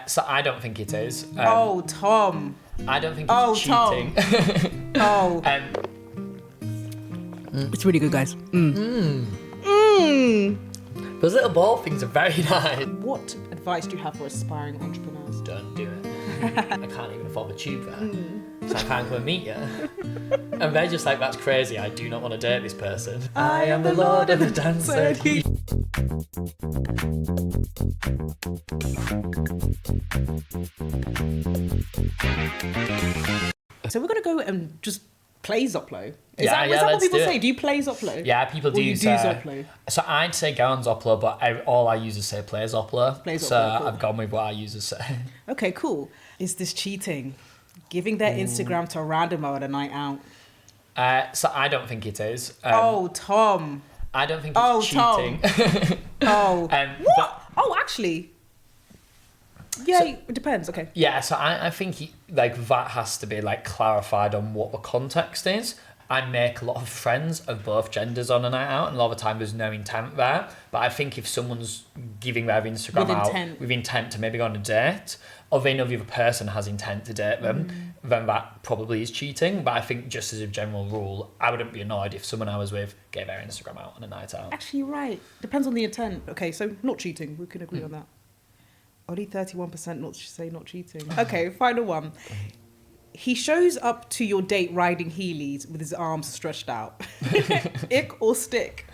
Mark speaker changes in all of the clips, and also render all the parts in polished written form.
Speaker 1: So I don't think it is.
Speaker 2: Tom.
Speaker 1: I don't think it's cheating.
Speaker 2: It's really good, guys.
Speaker 1: Those little ball things are very nice.
Speaker 2: What advice do you have for aspiring entrepreneurs?
Speaker 1: Don't do it. I can't even afford a tube there. So I can't go and meet you. And they're just like, that's crazy. I do not want to date this person. I am the Lord of the Dance.
Speaker 2: So we're going to go and just play Zoplo. Is
Speaker 1: Yeah,
Speaker 2: that what
Speaker 1: let's
Speaker 2: people
Speaker 1: do
Speaker 2: say?
Speaker 1: it.
Speaker 2: Do you play Zoplo?
Speaker 1: Yeah, people do.
Speaker 2: You do Zoplo.
Speaker 1: So I'd say go on Zoplo, but all our users say play Zoplo.
Speaker 2: Play Zoplo,
Speaker 1: So
Speaker 2: cool.
Speaker 1: I've gone with what our users say.
Speaker 2: Okay, cool. Is this cheating? Giving their Instagram to a randomo at a night out?
Speaker 1: So I don't think it is.
Speaker 2: Tom.
Speaker 1: I don't think it's cheating.
Speaker 2: What?
Speaker 1: But,
Speaker 2: Actually. Yeah, it depends. Okay.
Speaker 1: yeah, so I think that has to be clarified on what the context is. I make a lot of friends of both genders on a night out, and a lot of the time there's no intent there. But I think if someone's giving their Instagram with intent to maybe go on a date, or they know the other person has intent to date them, then that probably is cheating. But I think just as a general rule, I wouldn't be annoyed if someone I was with gave their Instagram out on a night out.
Speaker 2: Actually, you're right. Depends on the intent. Okay, so not cheating. We can agree on that. Only 31% not cheating. Okay, final one. He shows up to your date riding Heelys with his arms stretched out. Ick or stick?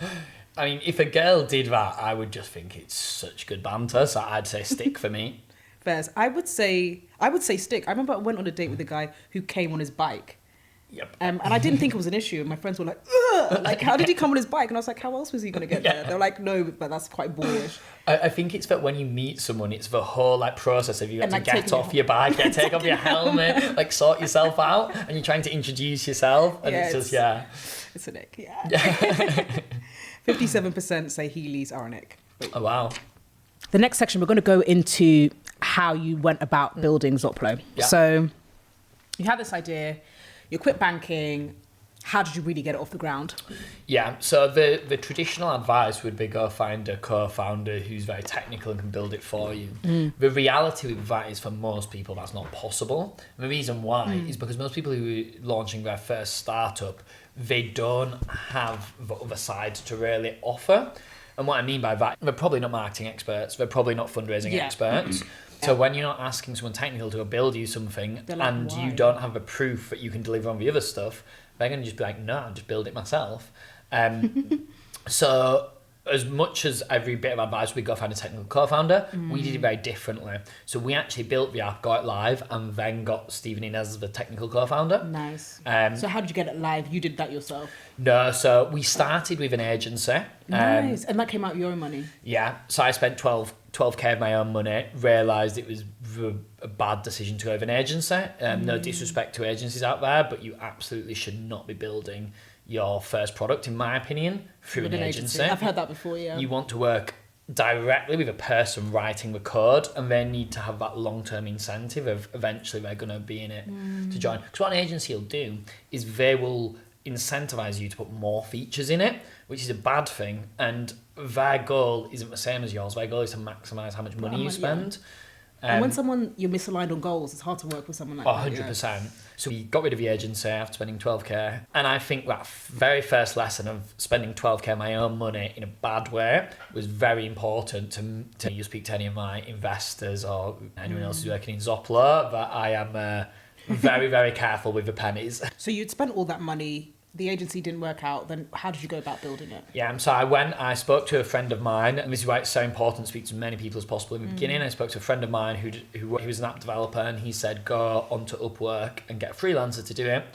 Speaker 1: I mean, if a girl did that, I would just think it's such good banter. So I'd say stick for me.
Speaker 2: Fairs. I would say stick. I remember I went on a date with a guy who came on his bike.
Speaker 1: Yep.
Speaker 2: And I didn't think it was an issue. And my friends were like, ugh! Like, how did he come on his bike? And I was like, how else was he going to get there? They're like, no, but that's quite boorish.
Speaker 1: I think it's that when you meet someone, it's the whole process of you have to get off your bike, take off your helmet, sort yourself out, and you're trying to introduce yourself, and it's just
Speaker 2: it's an ick. Yeah. 57% say Heelys are an ick.
Speaker 1: Oh wow.
Speaker 2: The next section, we're going to go into how you went about building Zoplo.
Speaker 1: Yeah.
Speaker 2: So you had this idea, you quit banking. How did you really get it off the ground?
Speaker 1: Yeah, so the traditional advice would be go find a co-founder who's very technical and can build it for you. The reality with that is for most people that's not possible. And the reason why is because most people who are launching their first startup, they don't have the other side to really offer. And what I mean by that, they're probably not marketing experts, they're probably not fundraising experts. So when you're not asking someone technical to build you something and you don't have the proof that you can deliver on the other stuff, they're going to just be like, no, I'll just build it myself. So as much as every bit of advice, we go find a technical co-founder, we did it very differently. So we actually built the app, got it live, and then got Stephen Inez as the technical co-founder.
Speaker 2: Nice. So how did you get it live? You did that yourself?
Speaker 1: No, so we started with an agency.
Speaker 2: Nice. And that came out of your own money?
Speaker 1: Yeah. So I spent 12k of my own money, realised it was a bad decision to go with an agency. No disrespect to agencies out there, but you absolutely should not be building your first product, in my opinion, through an agency.
Speaker 2: I've heard that before, yeah.
Speaker 1: You want to work directly with a person writing the code, and they need to have that long-term incentive of eventually they're going to be in it to join. Because what an agency will do is they will incentivize you to put more features in it, which is a bad thing, and their goal isn't the same as yours. Their goal is to maximize how much money you spend.
Speaker 2: And when you're misaligned on goals, it's hard to work with someone like that.
Speaker 1: 100%. Yeah. So we got rid of the agency after spending 12k. And I think that very first lesson of spending 12k of my own money in a bad way was very important to you speak to any of my investors or anyone else who's working in Zoplo, that I am very, very careful with the pennies.
Speaker 2: So you'd spent all that money, the agency didn't work out, then how did you go about building it?
Speaker 1: Yeah, so I spoke to a friend of mine, and this is why it's so important to speak to as many people as possible in the beginning. I spoke to a friend of mine who was an app developer, and he said, go onto Upwork and get a freelancer to do it.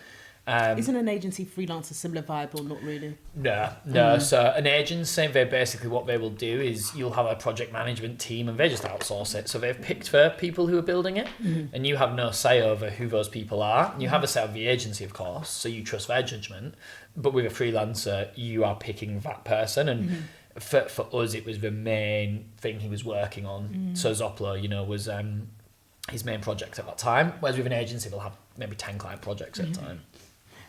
Speaker 2: Isn't an agency freelancer similar vibe or not really?
Speaker 1: No. So an agency, they basically what they will do is you'll have a project management team and they just outsource it. So they've picked for people who are building it, and you have no say over who those people are. You have a say of the agency, of course, so you trust their judgment. But with a freelancer, you are picking that person, and for us, it was the main thing he was working on. So Zoplo, was his main project at that time. Whereas with an agency, they'll have maybe 10 client projects at a time.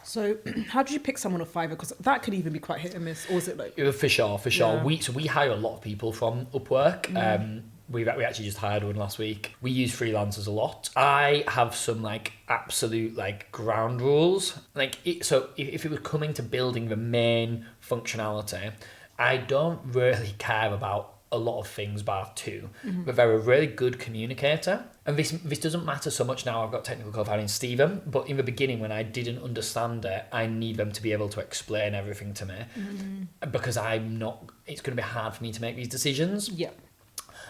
Speaker 2: So how did you pick someone off Fiverr? Because that could even be quite hit and miss, or is it like...
Speaker 1: For sure. Yeah. We hire a lot of people from Upwork. we actually just hired one last week. We use freelancers a lot. I have some like absolute like ground rules. Like so if it was coming to building the main functionality, I don't really care about a lot of things bar two, but they're a really good communicator. And this doesn't matter so much now. I've got technical co-founding Stephen, but in the beginning when I didn't understand it, I need them to be able to explain everything to me because it's going to be hard for me to make these decisions.
Speaker 2: Yeah.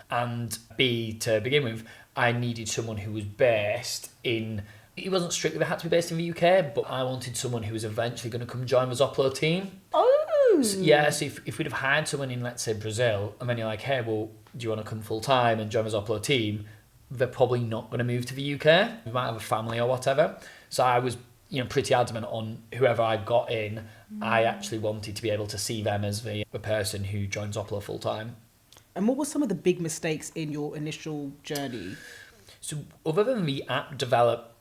Speaker 1: And B, to begin with, I needed someone who was based in, it wasn't strictly they had to be based in the UK, but I wanted someone who was eventually going to come join the Zoplo team.
Speaker 2: Oh.
Speaker 1: So, yeah, so if we'd have hired someone in, let's say, Brazil, and then you're like, hey, well, do you want to come full time and join the Zoplo team? They're probably not going to move to the UK. They might have a family or whatever. So I was, pretty adamant on whoever I got in. I actually wanted to be able to see them as the person who joins Zoplo full time.
Speaker 2: And what were some of the big mistakes in your initial journey?
Speaker 1: So other than the app development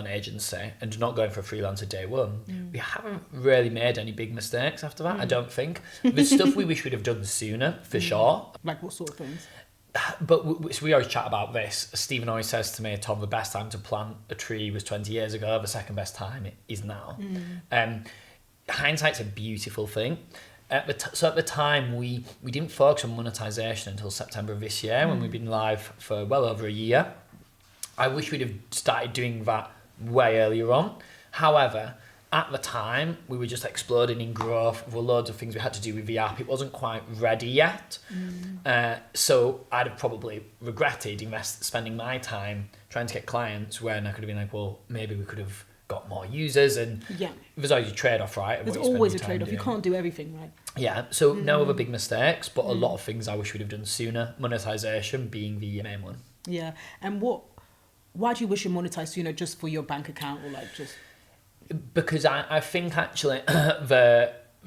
Speaker 1: agency and not going for a freelancer day one, we haven't really made any big mistakes after that, I don't think. There's stuff we wish we'd have done sooner, for sure.
Speaker 2: Like what sort of things?
Speaker 1: But so we always chat about this. Stephen always says to me, Tom, the best time to plant a tree was 20 years ago. The second best time is now. Hindsight's a beautiful thing. So at the time, we didn't focus on monetization until September of this year, when we've been live for well over a year. I wish we'd have started doing that way earlier on. However, at the time, we were just exploding in growth. There were loads of things we had to do with the app. It wasn't quite ready yet. So I'd have probably regretted spending my time trying to get clients when I could have been like, well, maybe we could have got more users. And there's always a trade-off, right?
Speaker 2: There's always a trade-off. You can't do everything, right?
Speaker 1: Yeah, so no other big mistakes, but a lot of things I wish we'd have done sooner. Monetization being the main one.
Speaker 2: Yeah, and why do you wish you monetized sooner, just for your bank account or like just?
Speaker 1: Because I think actually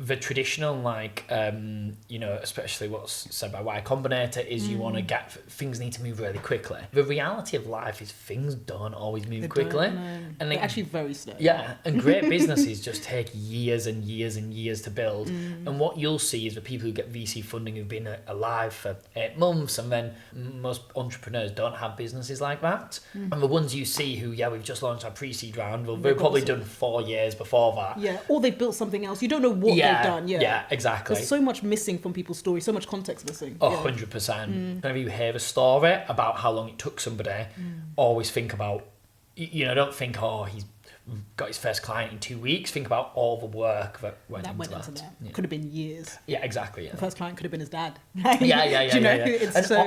Speaker 1: the traditional, like, especially what's said by Y Combinator is you want to get, things need to move really quickly. The reality of life is things don't always move quickly. And
Speaker 2: they're actually very slow.
Speaker 1: Yeah, and great businesses just take years and years and years to build. And what you'll see is the people who get VC funding who've been alive for 8 months, and then most entrepreneurs don't have businesses like that. And the ones you see who, we've just launched our pre-seed round, well, they've probably done 4 years before that.
Speaker 2: Yeah, or they've built something else. You don't know what they've done.
Speaker 1: Yeah, exactly.
Speaker 2: There's so much missing from people's stories, so much context missing.
Speaker 1: 100%. Whenever you hear a story about how long it took somebody, always think about, don't think, he's got his first client in 2 weeks. Think about all the work that went into that. Yeah.
Speaker 2: Could have been years.
Speaker 1: Yeah, exactly. Yeah.
Speaker 2: The first client could have been his dad.
Speaker 1: And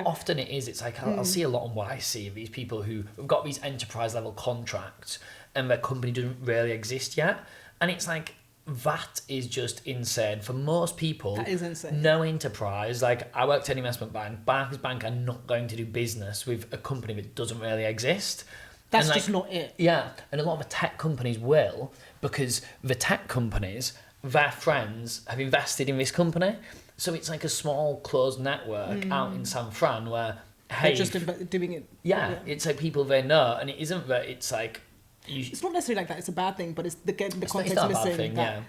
Speaker 1: often it's like, I'll see a lot on YC of these people who have got these enterprise level contracts and their company doesn't really exist yet. And it's like, that is just insane. For most people,
Speaker 2: that is insane.
Speaker 1: No enterprise, like I worked at an investment bank, Barclays Bank are not going to do business with a company that doesn't really exist.
Speaker 2: That's just not it.
Speaker 1: Yeah, and a lot of the tech companies will, because the tech companies, their friends have invested in this company. So it's like a small closed network out in San Fran where, hey,
Speaker 2: they're just doing it.
Speaker 1: Yeah, it's like people they know, and it isn't that it's like,
Speaker 2: it's not necessarily like that. It's a bad thing, but it's the context
Speaker 1: it's not
Speaker 2: missing.
Speaker 1: A bad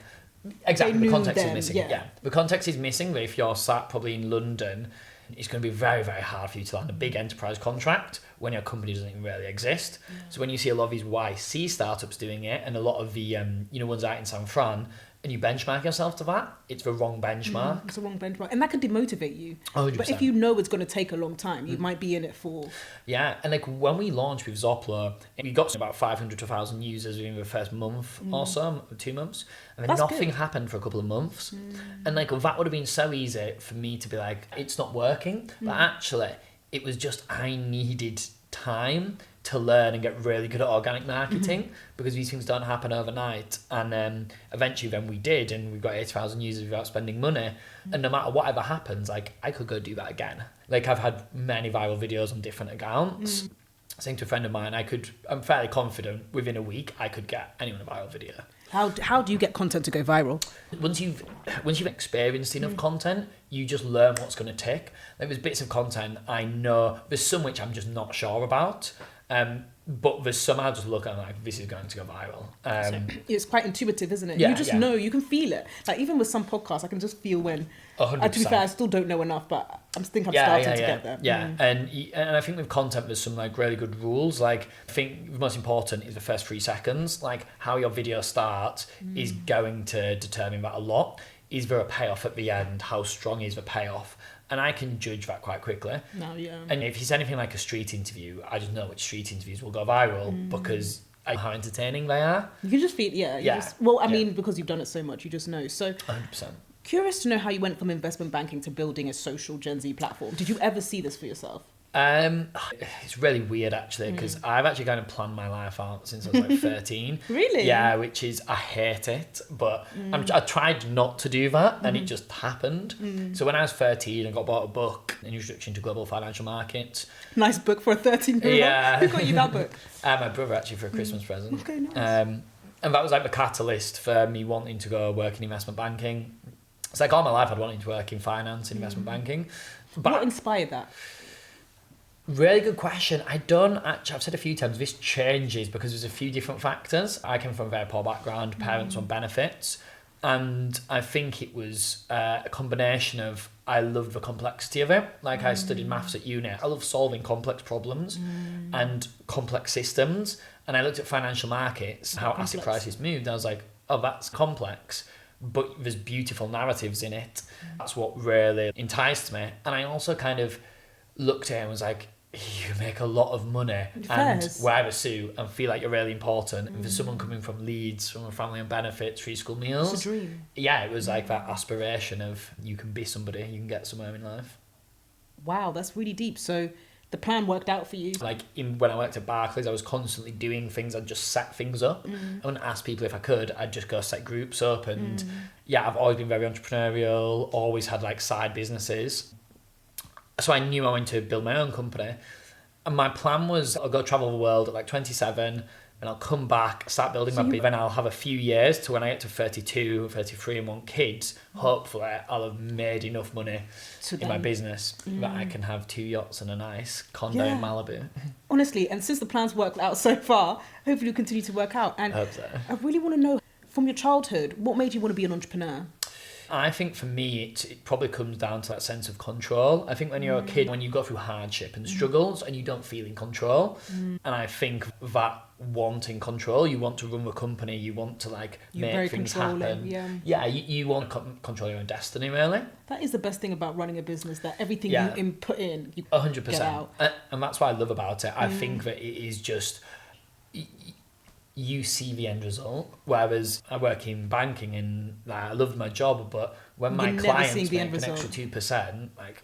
Speaker 1: thing, exactly, the context is missing. Yeah, the context is missing. But if you're sat probably in London, it's going to be very, very hard for you to land a big enterprise contract when your company doesn't even really exist. So when you see a lot of these YC startups doing it, and a lot of the ones out in San Fran, and you benchmark yourself to that, it's the wrong benchmark.
Speaker 2: It's the wrong benchmark. And that can demotivate you.
Speaker 1: 100%.
Speaker 2: But if you know it's going to take a long time, you might be in it for...
Speaker 1: Yeah, and like when we launched with Zoplo, we got to about 500 to 1,000 users within the first month or so, 2 months. And then nothing happened for a couple of months. And like that would have been so easy for me to be like, it's not working. But actually, it was just I needed time to learn and get really good at organic marketing because these things don't happen overnight. And eventually then we did, and we got 80,000 users without spending money. And no matter whatever happens, like I could go do that again. Like I've had many viral videos on different accounts. Saying to a friend of mine, I'm fairly confident within a week I could get anyone a viral video.
Speaker 2: How do you get content to go viral?
Speaker 1: Once you've experienced enough content, you just learn what's going to tick. Like there's bits of content I know, there's some which I'm just not sure about. But there's some I just look at and like, this is going to go viral.
Speaker 2: It's quite intuitive, isn't it?
Speaker 1: Yeah,
Speaker 2: you just know, you can feel it. Like even with some podcasts, I can just feel when.
Speaker 1: 100%.
Speaker 2: To be fair, I still don't know enough, but I'm starting to get there.
Speaker 1: Yeah, and I think with content, there's some like really good rules. Like I think the most important is the first 3 seconds. Like how your video starts is going to determine that a lot. Is there a payoff at the end? How strong is the payoff? And I can judge that quite quickly.
Speaker 2: No, yeah.
Speaker 1: And if it's anything like a street interview, I just know which street interviews will go viral because I know how entertaining they are.
Speaker 2: You can just feel, I mean, because you've done it so much, you just know. So,
Speaker 1: 100%.
Speaker 2: Curious to know how you went from investment banking to building a social Gen Z platform. Did you ever see this for yourself?
Speaker 1: It's really weird actually because I've actually kind of planned my life out since I was like 13.
Speaker 2: Really?
Speaker 1: Yeah, which is, I hate it, but I tried not to do that and it just happened. So when I was 13, I got bought a book, An Introduction to Global Financial Markets.
Speaker 2: Nice book for a 13-year-old.
Speaker 1: Yeah.
Speaker 2: Who got you that book?
Speaker 1: My brother actually for a Christmas present.
Speaker 2: Okay, nice.
Speaker 1: And that was like the catalyst for me wanting to go work in investment banking. It's like all my life I'd wanted to work in finance and investment banking. But
Speaker 2: what inspired that?
Speaker 1: Really good question. I've said a few times, this changes because there's a few different factors. I came from a very poor background, parents on benefits, and I think it was a combination of, I loved the complexity of it. Like I studied maths at uni. I love solving complex problems and complex systems. And I looked at financial markets, how asset prices moved. I was like, oh, that's complex, but there's beautiful narratives in it. That's what really enticed me. And I also kind of looked at it and was like, you make a lot of money and wear a suit and feel like you're really important. And for someone coming from Leeds, from a family on benefits, free school meals.
Speaker 2: It's a dream.
Speaker 1: Yeah, it was like that aspiration of you can be somebody, you can get somewhere in life.
Speaker 2: Wow, that's really deep. So the plan worked out for you.
Speaker 1: Like when I worked at Barclays, I was constantly doing things. I'd just set things up. I wouldn't ask people if I could. I'd just go set groups up. And yeah, I've always been very entrepreneurial, always had like side businesses. So I knew I wanted to build my own company. And my plan was I'll go travel the world at like 27 and I'll come back, start building my business. Then I'll have a few years to when I get to 32, 33 and want kids. Hopefully I'll have made enough money in my business that I can have 2 yachts and a nice condo in Malibu.
Speaker 2: Honestly, and since the plans worked out so far, hopefully you'll continue to work out. And
Speaker 1: I hope so.
Speaker 2: I really want to know, from your childhood, what made you want to be an entrepreneur?
Speaker 1: I think for me, it probably comes down to that sense of control. I think when you're a kid, when you go through hardship and struggles and you don't feel in control, and I think that wanting control, you want to run the company, you want to like make things happen. Yeah, you want to control your own destiny, really.
Speaker 2: That is the best thing about running a business, that everything you input in, you
Speaker 1: 100%.
Speaker 2: get out.
Speaker 1: And that's what I love about it. I think that it is just, you see the end result, whereas I work in banking and like, I love my job, but when my clients make an extra 2%, like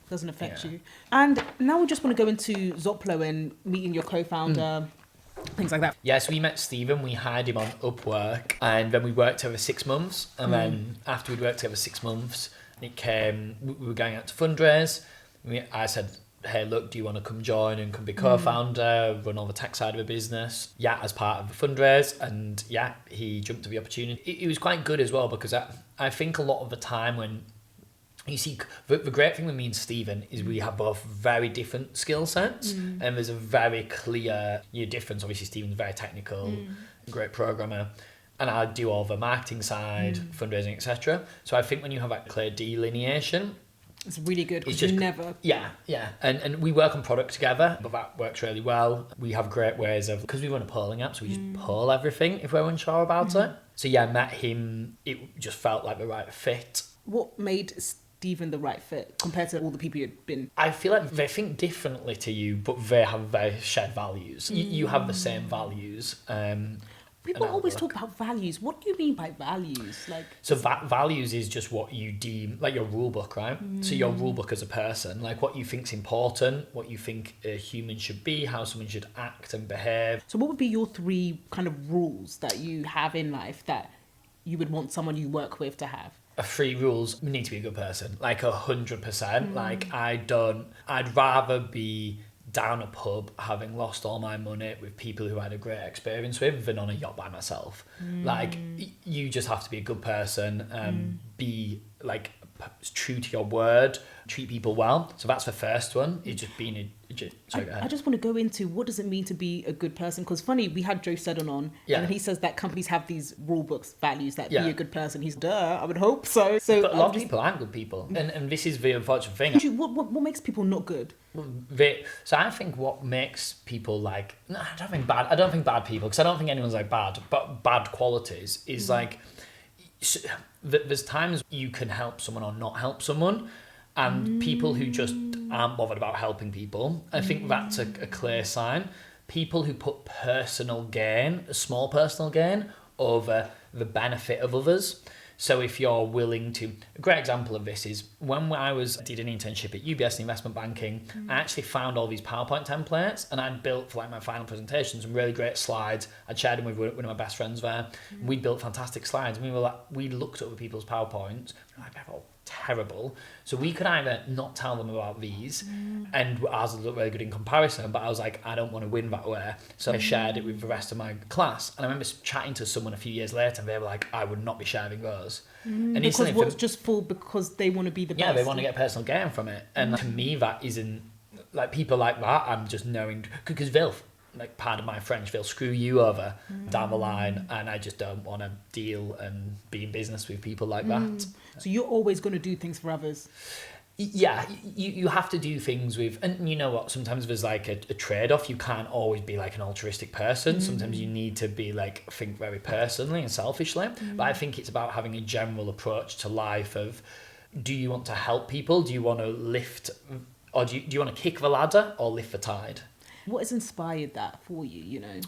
Speaker 2: doesn't affect you. And now we just want to go into Zoplo and meeting your co-founder, things like that.
Speaker 1: Yeah, so we met Stephen, we hired him on Upwork, and then we worked over 6 months, and then after we'd worked over 6 months, it came, we were going out to fundraise. I said, hey, look, do you want to come join and come be co-founder, run all the tech side of the business? Yeah, as part of the fundraise. And yeah, he jumped at the opportunity. It was quite good as well because I think a lot of the time when you see, the great thing with me and Stephen is we have both very different skill sets and there's a very clear difference. Obviously, Stephen's very technical, great programmer. And I do all the marketing side, fundraising, etc. So I think when you have that clear delineation,
Speaker 2: it's really good because you never...
Speaker 1: Yeah. And we work on product together, but that works really well. We have great ways of... Because we run a polling app, so we just poll everything if we're unsure about it. So yeah, met him. It just felt like the right fit.
Speaker 2: What made Stephen the right fit compared to all the people you'd been?
Speaker 1: I feel like they think differently to you, but they have very shared values. You have the same values.
Speaker 2: People always talk about values. What do you mean by values?
Speaker 1: So values is just what you deem, like your rule book, right? So your rule book as a person, like what you think's important, what you think a human should be, how someone should act and behave.
Speaker 2: So what would be your 3 kind of rules that you have in life that you would want someone you work with to have?
Speaker 1: 3 rules. You need to be a good person, like 100%. Like I'd rather be down a pub having lost all my money with people who I had a great experience with than on a yacht by myself. Like you just have to be a good person, be like true to your word, treat people well. So that's the first one. It's just being
Speaker 2: I just want to go into what does it mean to be a good person? Because funny, we had Joe Seddon on, and he says that companies have these rule books, values that be a good person. He's I would hope so.
Speaker 1: But a lot of people aren't good people, and this is the unfortunate thing.
Speaker 2: What makes people not good?
Speaker 1: So I think what makes people like, no, I don't think bad people, because I don't think anyone's like bad, but bad qualities is like, there's times you can help someone or not help someone, and people who just aren't bothered about helping people, I think that's a clear sign. People who put personal gain, a small personal gain, over the benefit of others. So if you're willing to, a great example of this is when I did an internship at UBS in investment banking, I actually found all these PowerPoint templates, and I'd built for like my final presentation some really great slides. I'd shared them with one of my best friends there. We'd built fantastic slides. We looked at other people's PowerPoints, like, they're all terrible. So we could either not tell them about these, and ours would look really good in comparison, but I was like, I don't want to win that way. So I shared it with the rest of my class. And I remember chatting to someone a few years later, and they were like, I would not be sharing those. And
Speaker 2: because they want to be the best.
Speaker 1: Yeah, they want to get personal gain from it. And to me, that isn't, like, people like that, I'm just knowing, because they'll, like, pardon my French, they'll screw you over down the line, and I just don't want to deal and be in business with people like that.
Speaker 2: So you're always going to do things for others?
Speaker 1: Yeah, you have to do things with, and you know what, sometimes there's like a trade-off. You can't always be like an altruistic person. Sometimes you need to be like, think very personally and selfishly. But I think it's about having a general approach to life of, do you want to help people? Do you want to lift, or do you want to kick the ladder or lift the tide?
Speaker 2: What has inspired that for you, you know?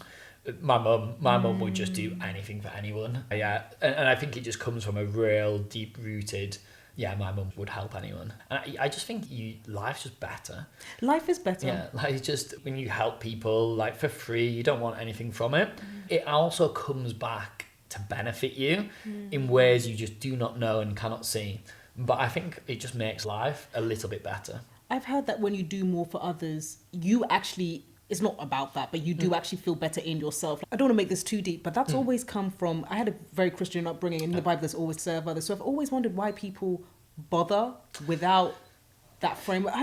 Speaker 1: My mum would just do anything for anyone. Yeah, and I think it just comes from a real deep-rooted, yeah, my mum would help anyone. And I just think life's just better.
Speaker 2: Life is better.
Speaker 1: Yeah, like, just when you help people, like, for free, you don't want anything from it. It also comes back to benefit you in ways you just do not know and cannot see. But I think it just makes life a little bit better.
Speaker 2: I've heard that when you do more for others, you actually, it's not about that, but you do actually feel better in yourself. I don't want to make this too deep, but that's always come from, I had a very Christian upbringing, and in the Bible there's always serve others. So I've always wondered why people bother without that framework.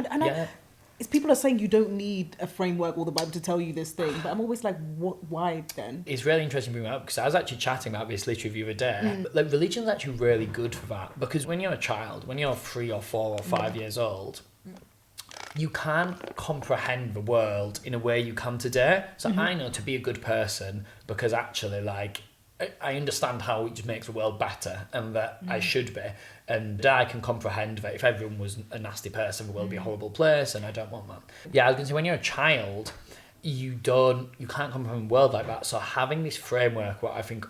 Speaker 2: It's people are saying you don't need a framework or the Bible to tell you this thing, but I'm always like, why then?
Speaker 1: It's really interesting to bring it up, because I was actually chatting about this literally the other day. But, like, religion's actually really good for that, because when you're a child, when you're 3 or 4 or 5 years old, you can't comprehend the world in a way you can today. So I know to be a good person, because actually, like, I understand how it just makes the world better, and that I should be. And I can comprehend that if everyone was a nasty person, the world would be a horrible place, and I don't want that. Yeah, I was going to say, when you're a child, you can't comprehend the world like that. So having this framework, what I think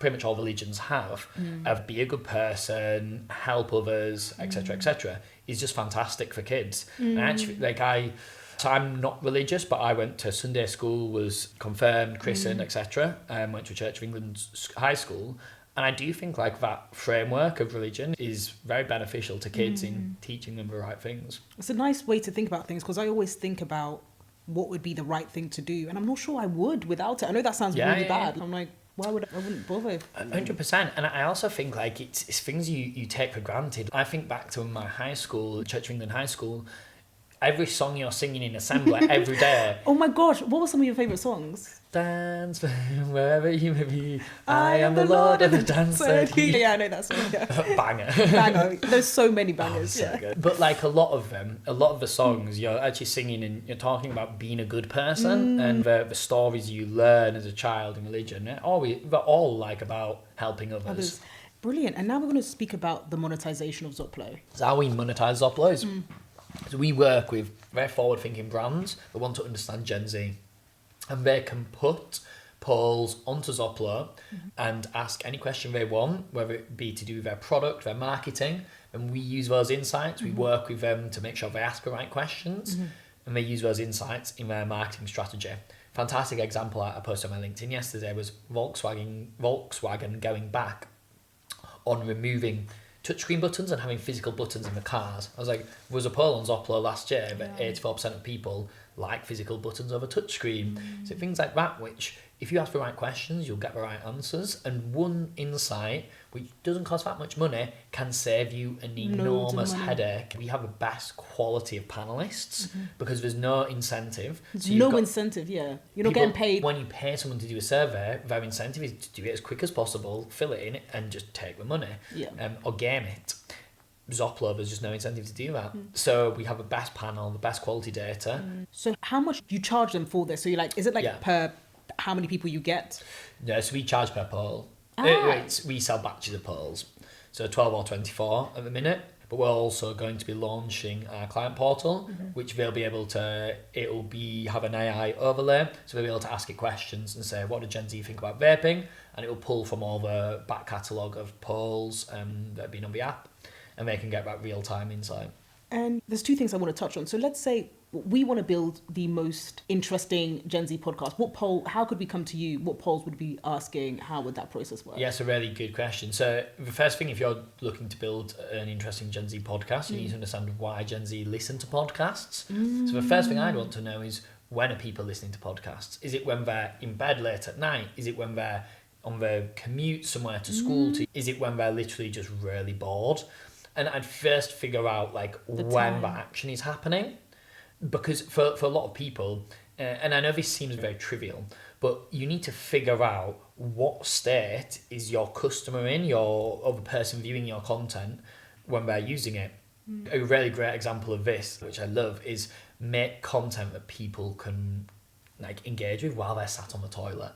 Speaker 1: pretty much all religions have, of be a good person, help others, etc., is just fantastic for kids. And actually, so I'm not religious, but I went to Sunday school, was confirmed, christened, etc. Went to Church of England's high school. And I do think, like, that framework of religion is very beneficial to kids in teaching them the right things.
Speaker 2: It's a nice way to think about things, because I always think about what would be the right thing to do, and I'm not sure I would without it. I know that sounds really bad. I'm like, I wouldn't bother.
Speaker 1: 100%. And I also think, like, it's things you take for granted. I think back to my high school, Church of England High School, every song you're singing in assembly every day.
Speaker 2: Oh my gosh, what were some of your favourite songs?
Speaker 1: Dance wherever you may be. I am the Lord of the dance.
Speaker 2: Yeah, I know that song. Yeah.
Speaker 1: Banger.
Speaker 2: There's so many bangers.
Speaker 1: So good. But, like, a lot of the songs, you're actually singing and you're talking about being a good person, and the stories you learn as a child in religion, they're all like about helping others.
Speaker 2: Brilliant. And now we're going to speak about the monetization of Zoplo.
Speaker 1: So how we monetize Zoplo is, so we work with very forward-thinking brands that want to understand Gen Z. And they can put polls onto Zoplo and ask any question they want, whether it be to do with their product, their marketing, and we use those insights. We work with them to make sure they ask the right questions, and they use those insights in their marketing strategy. Fantastic example I posted on my LinkedIn yesterday was Volkswagen going back on removing touchscreen buttons and having physical buttons in the cars. I was like, there was a poll on Zoplo last year, but 84% of people like physical buttons over touchscreen. So things like that, which if you ask the right questions, you'll get the right answers. And one insight, which doesn't cost that much money, can save you an enormous headache. We have the best quality of panelists because there's no incentive.
Speaker 2: You're not getting paid.
Speaker 1: When you pay someone to do a survey, their incentive is to do it as quick as possible, fill it in, and just take the money, or game it. Zoplo, there's just no incentive to do that. So we have the best panel, the best quality data.
Speaker 2: So how much do you charge them for this? So you're like, is it like per how many people you get?
Speaker 1: No, so we charge per poll. We sell batches of polls, so 12 or 24 at the minute. But we're also going to be launching our client portal, which they'll be able to, have an AI overlay, so they'll be able to ask it questions and say, what do Gen Z think about vaping? And it will pull from all the back catalogue of polls that have been on the app, and they can get that real-time insight.
Speaker 2: And there's two things I want to touch on. So let's say we want to build the most interesting Gen Z podcast. How could we come to you? What polls would we be asking? How would that process work?
Speaker 1: Yeah, it's a really good question. So the first thing, if you're looking to build an interesting Gen Z podcast, you need to understand why Gen Z listen to podcasts. So the first thing I'd want to know is, when are people listening to podcasts? Is it when they're in bed late at night? Is it when they're on their commute somewhere to school? Is it when they're literally just really bored? And I'd first figure out when that action is happening. Because for a lot of people, and I know this seems very trivial, but you need to figure out what state is your customer in, or the person viewing your content when they're using it. A really great example of this, which I love, is make content that people can engage with while they're sat on the toilet.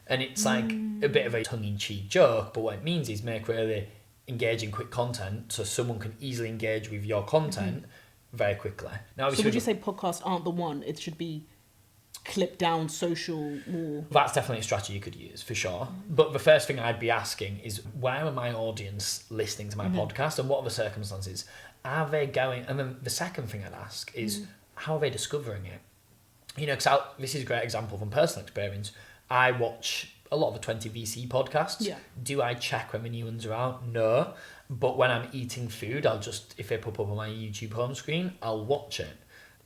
Speaker 1: And it's a bit of a tongue-in-cheek joke, but what it means is make really engaging quick content so someone can easily engage with your content very quickly. Now,
Speaker 2: so would you say podcasts aren't the one? It should be clipped down, social, more?
Speaker 1: That's definitely a strategy you could use, for sure. But the first thing I'd be asking is, where are my audience listening to my podcast, and what are the circumstances? Are they going... And then the second thing I'd ask is, how are they discovering it? Because this is a great example from personal experience. I watch a lot of the 20 VC podcasts.
Speaker 2: Yeah.
Speaker 1: Do I check when the new ones are out? No. But when I'm eating food, I'll just, if they pop up on my YouTube home screen, I'll watch it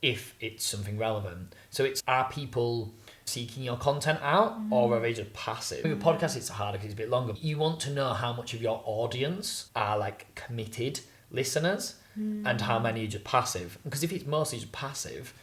Speaker 1: if it's something relevant. So are people seeking your content out, or are they just passive? With a podcast, it's harder because it's a bit longer. You want to know how much of your audience are committed listeners and how many are just passive. Because if it's mostly just passive,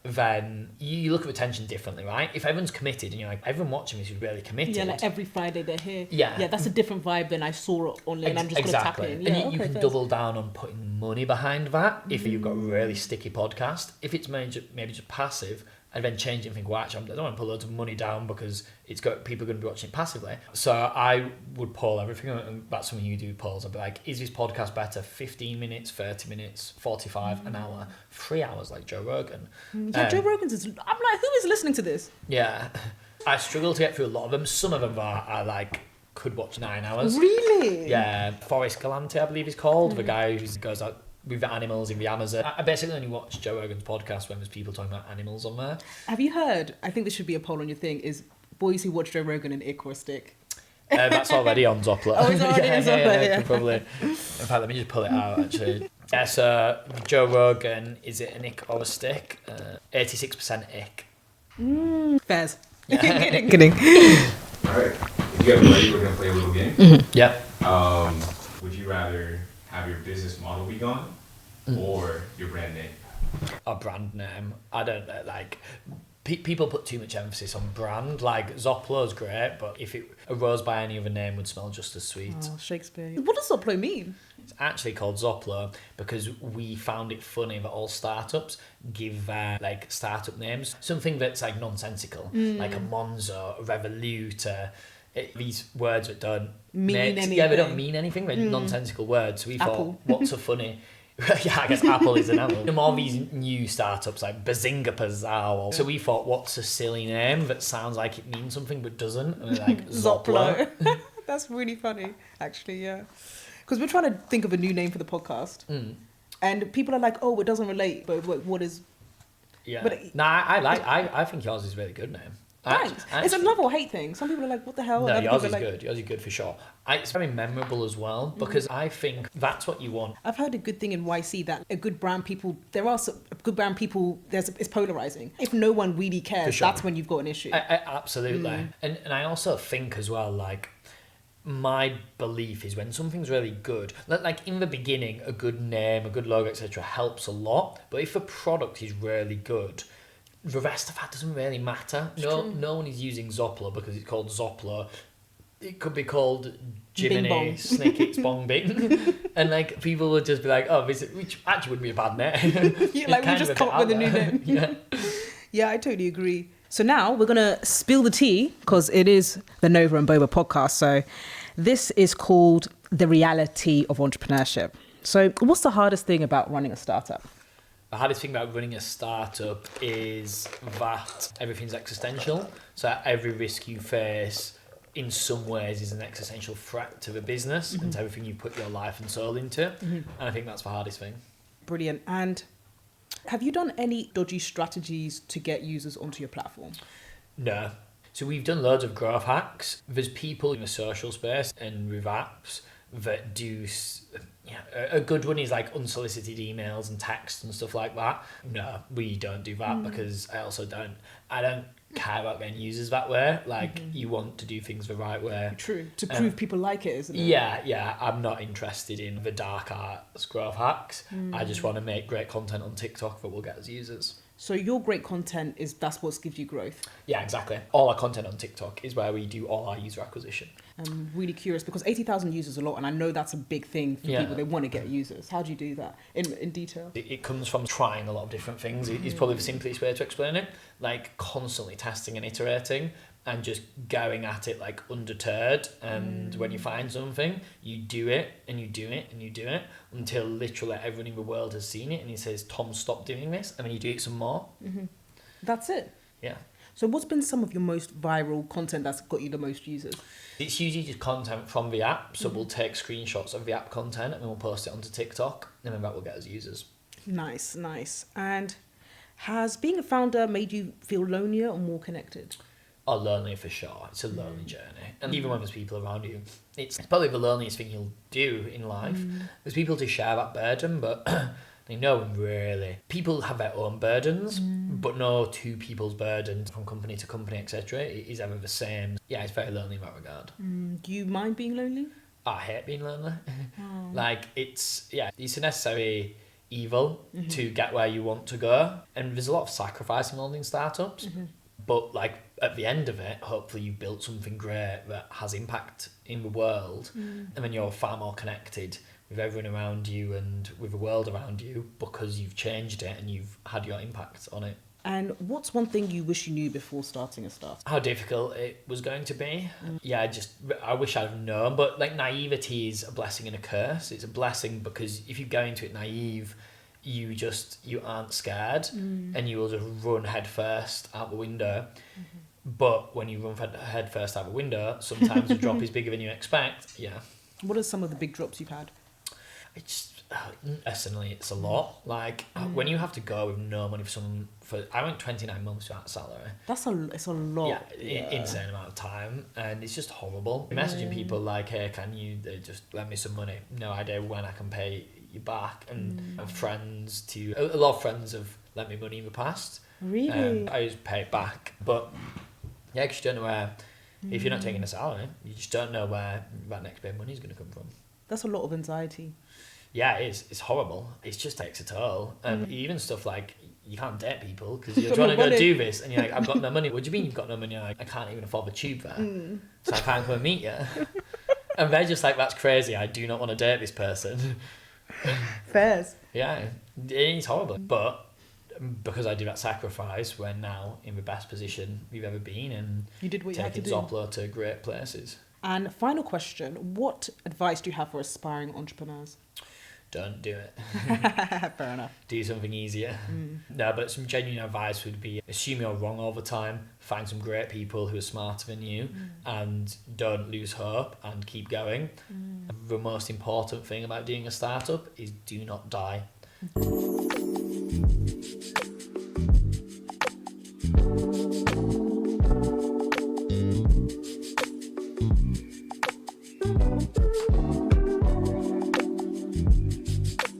Speaker 1: then you look at retention differently, right? If everyone's committed and you're everyone watching this is really committed.
Speaker 2: Yeah, every Friday they're here.
Speaker 1: Yeah,
Speaker 2: that's a different vibe than I saw it online. I'm just going to tap in. Yeah,
Speaker 1: and you can double down on putting money behind that if you've got a really sticky podcast. If it's maybe just passive, and then change it and think, well, actually, I don't want to put loads of money down because it's got people going to be watching it passively. So I would poll everything, and that's something you do with polls. I'd be like, is this podcast better 15 minutes, 30 minutes, 45, an hour, 3 hours like Joe Rogan?
Speaker 2: Yeah, Joe Rogan's I'm like, who is listening to this?
Speaker 1: Yeah. I struggle to get through a lot of them. Some of them are could watch 9 hours.
Speaker 2: Really?
Speaker 1: Yeah. Forrest Galante, I believe he's called, the guy who goes out with the animals in the Amazon. I basically only watch Joe Rogan's podcast when there's people talking about animals on there.
Speaker 2: Have you heard, I think this should be a poll on your thing, is boys who watch Joe Rogan an ick or a stick?
Speaker 1: That's already on Zoplo.
Speaker 2: Oh, it's already on Zoplo, yeah.
Speaker 1: Probably. In fact, let me just pull it out, actually. Yeah, so Joe Rogan, is it an ick or a stick? 86% ick.
Speaker 2: Fairs.
Speaker 1: Yeah.
Speaker 2: Kidding.
Speaker 3: All right. If you guys are ready, we're going to play a little game.
Speaker 1: Yeah.
Speaker 3: Would you rather have your business model be gone or your brand name?
Speaker 1: A brand name. I don't know, people put too much emphasis on brand. Zoplo's great, but if it arose by any other name, would smell just as sweet.
Speaker 2: Oh, Shakespeare. What does Zoplo mean?
Speaker 1: It's actually called Zoplo because we found it funny that all startups give their startup names something that's nonsensical, like a Monzo, a Revolut, these words that don't
Speaker 2: mean anything.
Speaker 1: Yeah, they don't mean anything. They're nonsensical words. So we thought, what's a funny... Yeah, I guess Apple is an apple. All these new startups like Bazinga Pazao. So we thought, what's a silly name that sounds like it means something but doesn't? And we're like, Zoplo.
Speaker 2: That's really funny, actually, yeah. Because we're trying to think of a new name for the podcast. And people are like, oh, it doesn't relate, but what is...
Speaker 1: Yeah. But I think yours is a really good name.
Speaker 2: Thanks. It's a love or hate thing. Some people are like, what the hell?
Speaker 1: No,
Speaker 2: And
Speaker 1: yours
Speaker 2: other
Speaker 1: is
Speaker 2: people are
Speaker 1: good. Yours is good for sure. It's very memorable as well because I think that's what you want.
Speaker 2: I've heard a good thing in YC that a good brand people, good brand people, it's polarizing. If no one really cares,
Speaker 1: sure.
Speaker 2: that's when you've got an issue.
Speaker 1: Absolutely. And I also think as well, like, my belief is when something's really good, like in the beginning, a good name, a good logo, etc. helps a lot. But if a product is really good, the rest of that doesn't really matter. No one is using Zoplo because it's called Zoplo. It could be called Jiminy Snake It's Bong Bing. And like people would just be like, oh, which actually would be a bad name.
Speaker 2: Yeah, like we just come up with a new name. Yeah, I totally agree. So now we're going to spill the tea because it is the Nova and Boba podcast. So this is called The Reality of Entrepreneurship. So what's the hardest thing about running a startup?
Speaker 1: The hardest thing about running a startup is that everything's existential. So every risk you face in some ways is an existential threat to the business and to everything you put your life and soul into. And I think that's the hardest thing.
Speaker 2: Brilliant. And have you done any dodgy strategies to get users onto your platform?
Speaker 1: No. So we've done loads of growth hacks. There's people in the social space and with apps that do... a good one is like unsolicited emails and texts and stuff like that. No, we don't do that because I don't care about getting users that way. Like you want to do things the right way.
Speaker 2: True. To prove people like it, isn't it?
Speaker 1: Yeah. I'm not interested in the dark arts growth hacks. I just want to make great content on TikTok that will get us users.
Speaker 2: So your great content that's what gives you growth.
Speaker 1: Yeah, exactly. All our content on TikTok is where we do all our user acquisition.
Speaker 2: I'm really curious because 80,000 users is a lot, and I know that's a big thing for people. They want to get users. How do you do that in detail?
Speaker 1: It comes from trying a lot of different things. It's probably the simplest way to explain it. Like constantly testing and iterating and just going at it like undeterred. And when you find something, you do it and you do it and you do it until literally everyone in the world has seen it and he says, Tom, stop doing this. And then you do it some more.
Speaker 2: That's it.
Speaker 1: Yeah.
Speaker 2: So what's been some of your most viral content that's got you the most users?
Speaker 1: It's usually just content from the app. So we'll take screenshots of the app content and then we'll post it onto TikTok and then that will get us users.
Speaker 2: Nice. And has being a founder made you feel lonelier or more connected?
Speaker 1: Oh, lonely for sure. It's a lonely journey. And even when there's people around you, it's probably the loneliest thing you'll do in life. There's people to share that burden, but no one really. People have their own burdens, but no two people's burdens from company to company, etc. is ever the same. Yeah, it's very lonely in that regard.
Speaker 2: Do you mind being lonely?
Speaker 1: I hate being lonely. Like, it's a necessary evil to get where you want to go. And there's a lot of sacrifice involved in startups. But like at the end of it, hopefully you've built something great that has impact in the world, and then you're far more connected with everyone around you and with the world around you because you've changed it and you've had your impact on it.
Speaker 2: And what's one thing you wish you knew before starting a startup?
Speaker 1: How difficult it was going to be. Yeah, I wish I'd have known. But like naivety is a blessing and a curse. It's a blessing because if you go into it naive, you aren't scared and you will just run head first out the window. But when you run head first out the window, sometimes the drop is bigger than you expect. Yeah.
Speaker 2: What are some of the big drops you've had?
Speaker 1: Personally, it's a lot. Like when you have to go with no money I went 29 months without salary.
Speaker 2: It's a lot.
Speaker 1: Yeah, insane amount of time, and it's just horrible. Messaging people like, hey, can you just lend me some money? No idea when I can pay you back. And a lot of friends have lent me money in the past.
Speaker 2: Really?
Speaker 1: I just pay it back, but yeah, because you don't know where. If you're not taking a salary, you just don't know where that next bit of money is going to come from.
Speaker 2: That's a lot of anxiety.
Speaker 1: Yeah, it is. It's horrible. It just takes a toll. Even stuff like you can't date people because you're trying to go do this and you're like, I've got no money. What do you mean you've got no money? Like, I can't even afford the tube there. So I can't come and meet you. And they're just like, that's crazy. I do not want to date this person.
Speaker 2: Fairs.
Speaker 1: Yeah, it's horrible. But because I do that sacrifice, we're now in the best position we've ever been and
Speaker 2: you did what you had to do.
Speaker 1: Taking Zoplo to great places.
Speaker 2: And final question, what advice do you have for aspiring entrepreneurs?
Speaker 1: Don't do it.
Speaker 2: Fair enough.
Speaker 1: Do something easier. No, but some genuine advice would be assume you're wrong all the time, find some great people who are smarter than you, and don't lose hope and keep going. The most important thing about doing a startup is do not die.